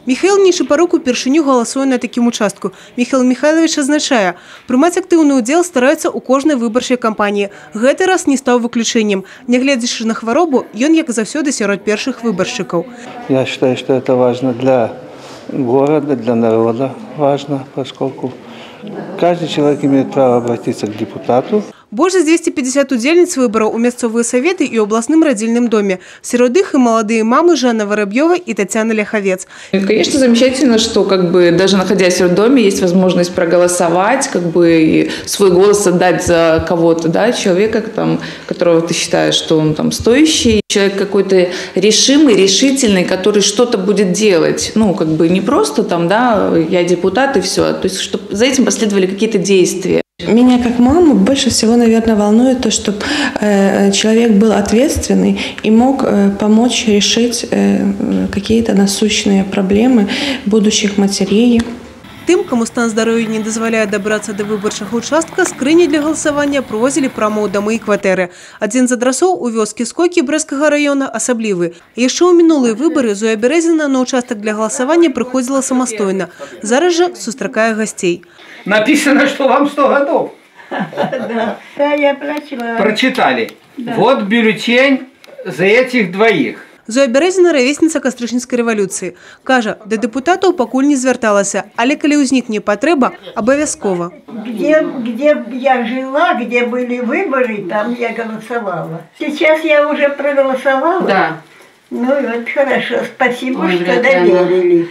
Михаил Нечипорук упершыню галасуе на такім участку. Михаил Михайлович азначае, прымаць актыўны ўдзел стараюцца ў кожнай выбарчай кампаніі. Гэты раз не стаў выключэннем. Нягледзячы на хваробу, ён, як заўсёды, сярод першых выбаршчыкаў. Я считаю, что это важно для города, для народа важно, поскольку каждый человек имеет право обратиться к депутату. Больш за 250 удзельніц выбараў у мясцовыя саветы і ў абласным радзільным доме. Сярод іх и молодые мамы Жанна Воробьева и Татьяна Ляховец. Конечно, замечательно, что даже находясь в доме, есть возможность проголосовать, и свой голос отдать за кого-то, человека, которого ты считаешь, что он стоящий. Человек какой-то решимый, решительный, который что-то будет делать. Не просто я депутат и все. То есть, чтобы за этим последовали какие-то действия. Меня как маму больше всего, наверное, волнует то, чтобы человек был ответственный и мог помочь решить какие-то насущные проблемы будущих матерей. Тым, кому стан здароўя не дазваляе дабрацца да выбарчага участка, скрыні для галасавання прывозілі прама ў дамы і кватэры. Адзін з адрасоў у вёскі Скокі Брэсцкага района асаблівы. Яшчэ ў минулыя выбары Зоя Березіна на участак для галасавання прыходзіла самастойна. Зараз жа сустракае гостей. Написано, что вам 100 годов. Да, я прочла. Прочитали. Да. Вот бюллетень за этих двоих. Зоя Березіна – ровесніца Кастрычніцкай рэвалюцыі. Кажа, да дэпутатаў пакуль не звярталася, але калі ўзнікне патрэба, абавязкова. Где я жила, где были выборы, там я голосовала. Сейчас я уже проголосовала. Да. Ну вот хорошо, спасибо, что доверили.